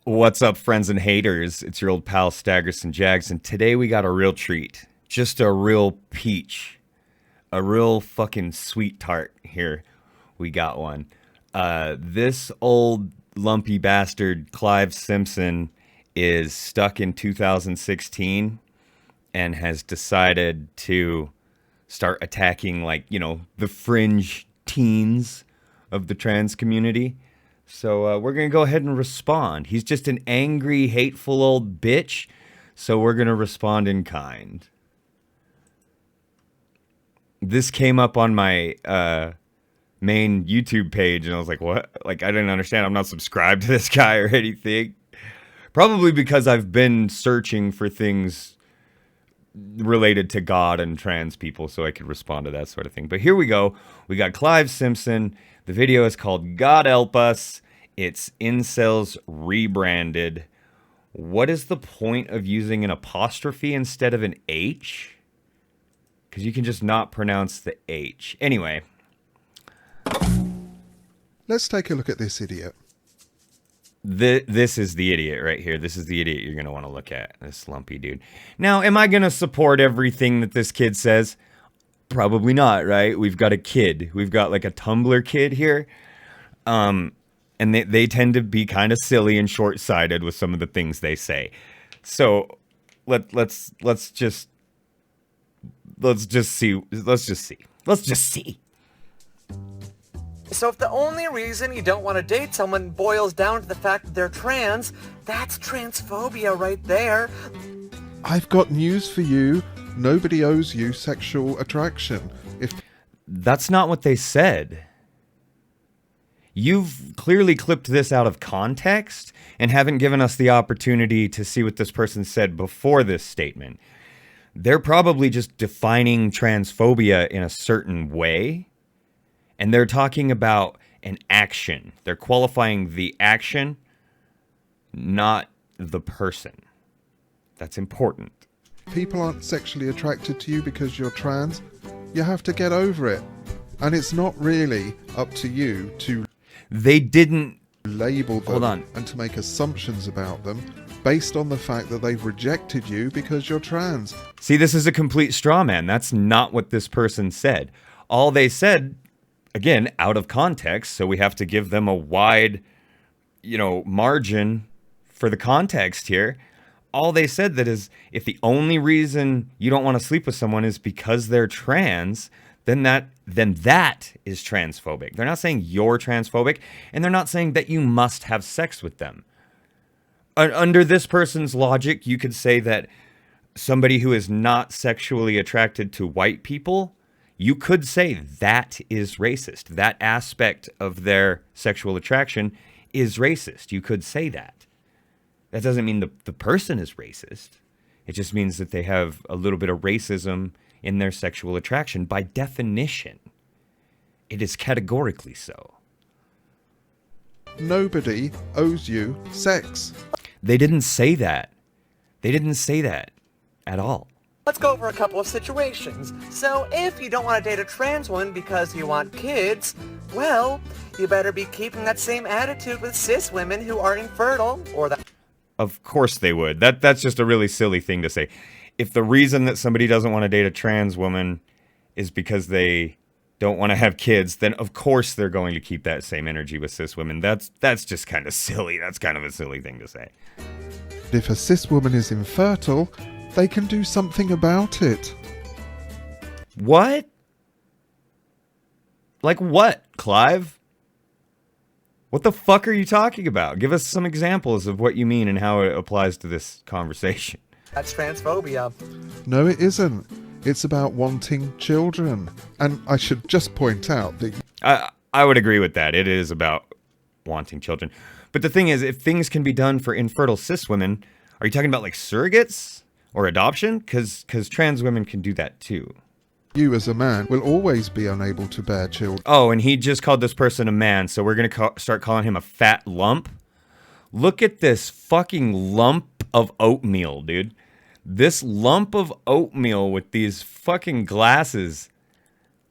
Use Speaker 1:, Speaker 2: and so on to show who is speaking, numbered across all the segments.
Speaker 1: What's up, friends and haters? It's your old pal Staggerson Jagz, and today we got a real treat. Just a real peach. A real fucking sweet tart here. We got one. This old lumpy bastard, Clive Simpson, is stuck in 2016 and has decided to start attacking, the fringe teens of the trans community. So we're going to go ahead and respond. He's just an angry, hateful old bitch. So we're going to respond in kind. This came up on my main YouTube page, and I was like, what? Like, I didn't understand. I'm not subscribed to this guy or anything. Probably because I've been searching for things related to God and trans people so I could respond to that sort of thing. But here we go. We got Clive Simpson. The video is called God Help Us. It's incels rebranded. What is the point of using an apostrophe instead of an H? Because you can just not pronounce the H. Anyway.
Speaker 2: Let's take a look at this idiot.
Speaker 1: This is the idiot right here. This is the idiot you're going to want to look at. This lumpy dude. Now, am I going to support everything that this kid says? Probably not, right? We've got a kid. We've got like a Tumblr kid here. And they tend to be kind of silly and short-sighted with some of the things they say. So let's just see.
Speaker 3: So if the only reason you don't want to date someone boils down to the fact that they're trans, that's transphobia right there.
Speaker 2: I've got news for you. Nobody owes you sexual attraction.
Speaker 1: That's not what they said. You've clearly clipped this out of context and haven't given us the opportunity to see what this person said before this statement. They're probably just defining transphobia in a certain way. And they're talking about an action. They're qualifying the action, not the person. That's important.
Speaker 2: People aren't sexually attracted to you because you're trans. You have to get over it. And it's not really up to you to
Speaker 1: They didn't
Speaker 2: label them
Speaker 1: Hold on.
Speaker 2: and to make assumptions about them based on the fact that they've rejected you because you're trans.
Speaker 1: See, this is a complete straw man. That's not what this person said. All they said, again, out of context, so we have to give them a wide, margin for the context here. All they said that is, if the only reason you don't want to sleep with someone is because they're trans, then that is transphobic. They're not saying you're transphobic, and they're not saying that you must have sex with them. Under this person's logic, you could say that somebody who is not sexually attracted to white people, you could say that is racist. That aspect of their sexual attraction is racist. You could say that. That doesn't mean the person is racist. It just means that they have a little bit of racism in their sexual attraction. By definition, it is categorically so.
Speaker 2: Nobody owes you sex.
Speaker 1: They didn't say that. They didn't say that at all.
Speaker 3: Let's go over a couple of situations. So if you don't want to date a trans one because you want kids, well, you better be keeping that same attitude with cis women who are infertile, or that...
Speaker 1: Of course they would. That's just a really silly thing to say. If the reason that somebody doesn't want to date a trans woman is because they don't want to have kids, then of course they're going to keep that same energy with cis women. That's just kind of silly. That's kind of a silly thing to say.
Speaker 2: If a cis woman is infertile, they can do something about it.
Speaker 1: What? Like what, Clive? What the fuck are you talking about? Give us some examples of what you mean and how it applies to this conversation.
Speaker 3: That's transphobia.
Speaker 2: No, it isn't. It's about wanting children. And I should just point out that...
Speaker 1: I would agree with that. It is about wanting children. But the thing is, if things can be done for infertile cis women, are you talking about like surrogates or adoption? Because trans women can do that too.
Speaker 2: You as a man will always be unable to bear children.
Speaker 1: Oh, and he just called this person a man, so we're going to start calling him a fat lump? Look at this fucking lump of oatmeal, dude. This lump of oatmeal with these fucking glasses.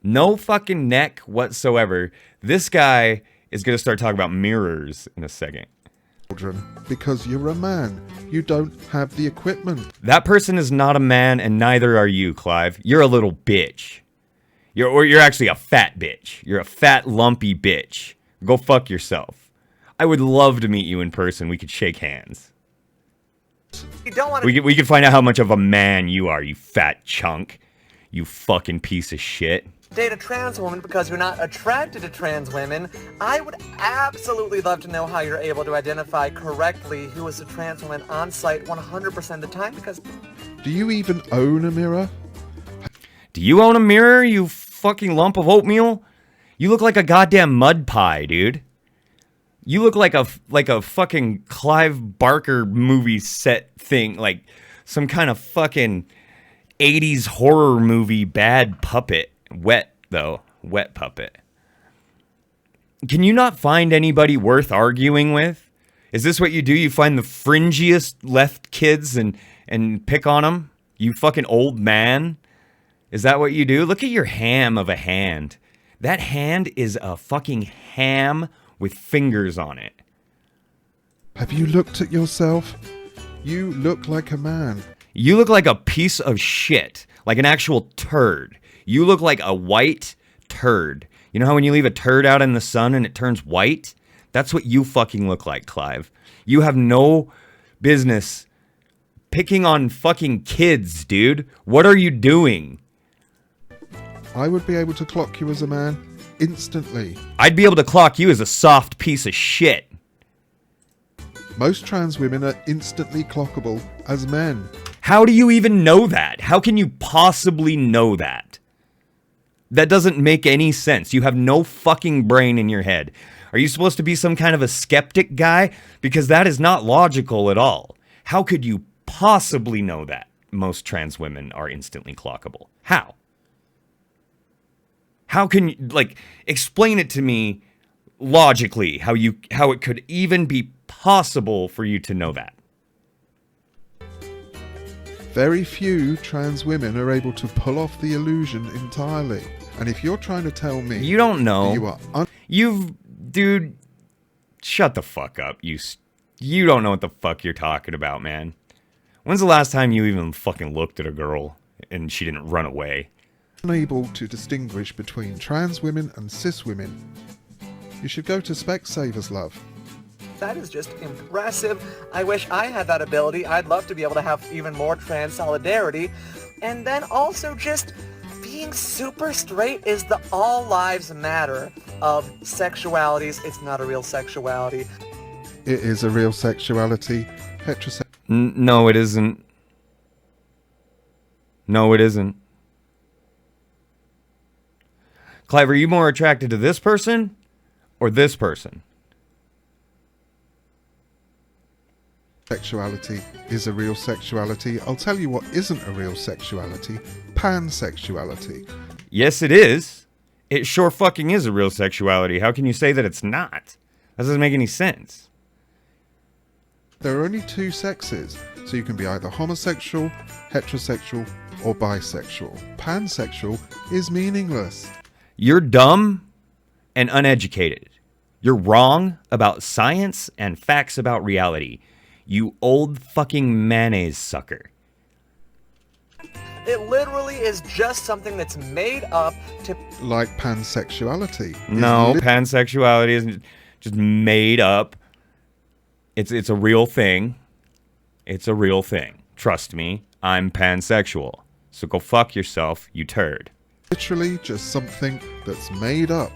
Speaker 1: No fucking neck whatsoever. This guy is going to start talking about mirrors in a second.
Speaker 2: children because you're a man. You don't have the equipment.
Speaker 1: That person is not a man, and neither are you, Clive. You're a little bitch. You're actually a fat bitch. You're a fat, lumpy bitch. Go fuck yourself. I would love to meet you in person. We could shake hands.
Speaker 3: You don't want to...
Speaker 1: We could find out how much of a man you are, you fat chunk. You fucking piece of shit.
Speaker 3: Date a trans woman because you're not attracted to trans women. I would absolutely love to know how you're able to identify correctly who is a trans woman on site 100% of the time, because...
Speaker 2: Do you even own a mirror?
Speaker 1: Do you own a mirror, you fucking lump of oatmeal? You look like a goddamn mud pie, dude. You look like a fucking Clive Barker movie set thing, like some kind of fucking 80s horror movie bad puppet. Wet, though. Wet puppet. Can you not find anybody worth arguing with? Is this what you do? You find the fringiest left kids and pick on them? You fucking old man? Is that what you do? Look at your ham of a hand. That hand is a fucking ham with fingers on it.
Speaker 2: Have you looked at yourself? You look like a man.
Speaker 1: You look like a piece of shit. Like an actual turd. You look like a white turd. You know how when you leave a turd out in the sun and it turns white? That's what you fucking look like, Clive. You have no business picking on fucking kids, dude. What are you doing?
Speaker 2: I would be able to clock you as a man instantly.
Speaker 1: I'd be able to clock you as a soft piece of shit.
Speaker 2: Most trans women are instantly clockable as men.
Speaker 1: How do you even know that? How can you possibly know that? That doesn't make any sense. You have no fucking brain in your head. Are you supposed to be some kind of a skeptic guy? Because that is not logical at all. How could you possibly know that most trans women are instantly clockable? How? How can you, like, explain it to me logically, how it could even be possible for you to know that?
Speaker 2: Very few trans women are able to pull off the illusion entirely. And if you're trying to tell me...
Speaker 1: You don't know.
Speaker 2: You are
Speaker 1: Dude, shut the fuck up. You don't know what the fuck you're talking about, man. When's the last time you even fucking looked at a girl and she didn't run away?
Speaker 2: unable to distinguish between trans women and cis women. You should go to Specsavers, love.
Speaker 3: That is just impressive. I wish I had that ability. I'd love to be able to have even more trans solidarity. And then also just being super straight is the all lives matter of sexualities. It's not a real sexuality.
Speaker 2: It is a real sexuality. Heterosexual.
Speaker 1: No, it isn't. No, it isn't. Clive, are you more attracted to this person or this person?
Speaker 2: Sexuality is a real sexuality. I'll tell you what isn't a real sexuality. Pansexuality.
Speaker 1: Yes, it is. It sure fucking is a real sexuality. How can you say that it's not? That doesn't make any sense.
Speaker 2: There are only two sexes, so you can be either homosexual, heterosexual, or bisexual. Pansexual is meaningless.
Speaker 1: You're dumb and uneducated. You're wrong about science and facts about reality. You old fucking mayonnaise sucker.
Speaker 3: It literally is just something that's made up to...
Speaker 2: Like pansexuality.
Speaker 1: No, pansexuality isn't just made up. It's a real thing. It's a real thing. Trust me, I'm pansexual. So go fuck yourself, you turd.
Speaker 2: Literally just something that's made up.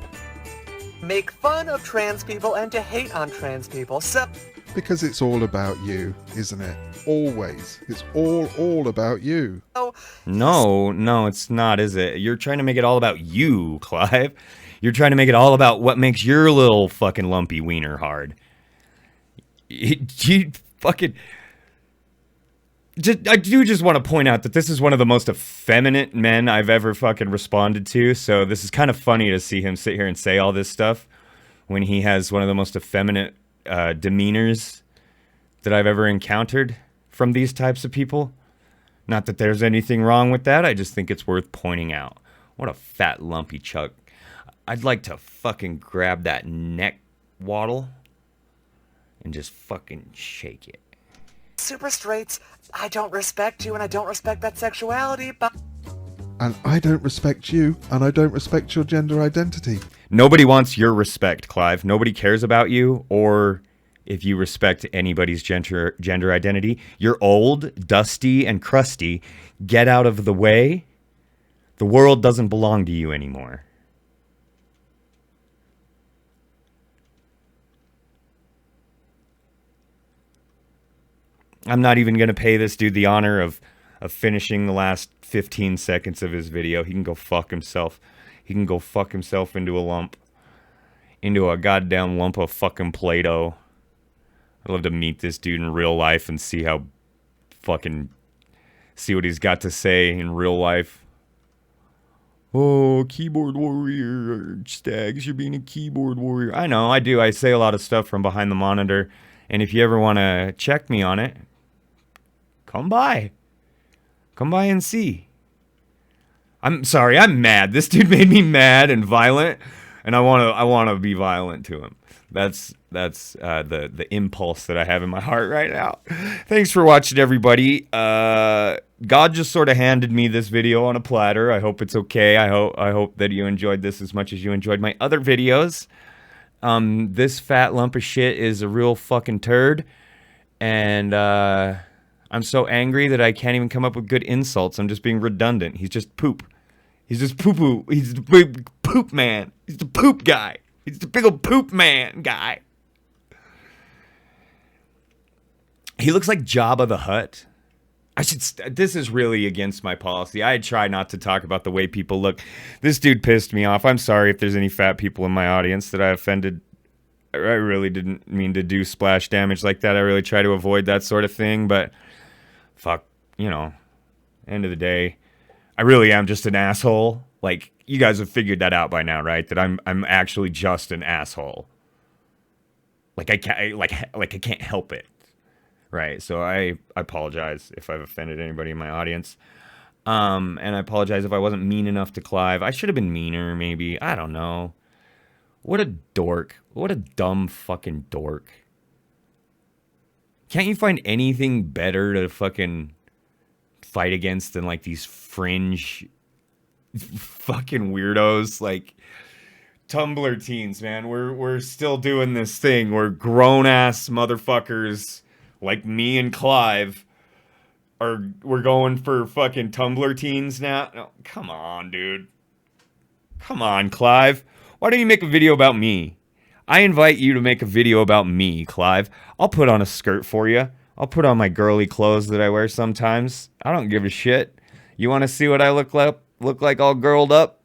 Speaker 3: Make fun of trans people and to hate on trans people. So...
Speaker 2: Because it's all about you, isn't it? Always. It's all about you.
Speaker 1: No, it's not, is it? You're trying to make it all about you, Clive. You're trying to make it all about what makes your little fucking lumpy wiener hard. You fucking... I do just want to point out that this is one of the most effeminate men I've ever fucking responded to, so this is kind of funny to see him sit here and say all this stuff when he has one of the most effeminate demeanors that I've ever encountered from these types of people. Not that there's anything wrong with that, I just think it's worth pointing out. What a fat lumpy chuck. I'd like to fucking grab that neck waddle and just fucking shake it.
Speaker 3: super straights, I don't respect you and I don't respect that sexuality, but...
Speaker 2: And I don't respect you, and I don't respect your gender identity.
Speaker 1: Nobody wants your respect, Clive. Nobody cares about you or if you respect anybody's gender identity. You're old, dusty, and crusty. Get out of the way. The world doesn't belong to you anymore. I'm not even going to pay this dude the honor of finishing the last 15 seconds of his video. He can go fuck himself. He can go fuck himself into a lump. Into a goddamn lump of fucking Play-Doh. I'd love to meet this dude in real life and see how fucking... see what he's got to say in real life. Oh, keyboard warrior. Stags, you're being a keyboard warrior. I know, I do. I say a lot of stuff from behind the monitor. And if you ever want to check me on it, come by. Come by and see. I'm sorry, I'm mad. This dude made me mad and violent, and I want to be violent to him. That's the impulse that I have in my heart right now. Thanks for watching, everybody. God just sort of handed me this video on a platter. I hope it's okay. I hope that you enjoyed this as much as you enjoyed my other videos. This fat lump of shit is a real fucking turd, and I'm so angry that I can't even come up with good insults. I'm just being redundant. He's just poop. He's just poo-poo. He's the big poop man. He's the poop guy. He's the big old poop man guy. He looks like Jabba the Hutt. This is really against my policy. I try not to talk about the way people look. This dude pissed me off. I'm sorry if there's any fat people in my audience that I offended. I really didn't mean to do splash damage like that. I really try to avoid that sort of thing, but fuck, you know, end of the day, I really am just an asshole. Like, you guys have figured that out by now, right? That I'm actually just an asshole. Like I can't help it. Right, so I apologize if I've offended anybody in my audience. And I apologize if I wasn't mean enough to Clive. I should have been meaner, maybe. I don't know. What a dork. What a dumb fucking dork. Can't you find anything better to fucking fight against than, like, these fringe fucking weirdos? Like, Tumblr teens, man. We're still doing this thing. We're grown-ass motherfuckers... like me and Clive, we're going for fucking Tumblr teens now? No, come on, dude. Come on, Clive. Why don't you make a video about me? I invite you to make a video about me, Clive. I'll put on a skirt for you. I'll put on my girly clothes that I wear sometimes. I don't give a shit. You want to see what I look like all girled up?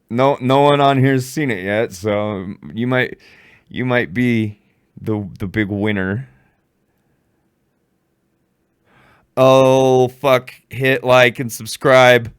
Speaker 1: No one on here's seen it yet, so you might be the big winner. Oh, fuck. Hit like and subscribe.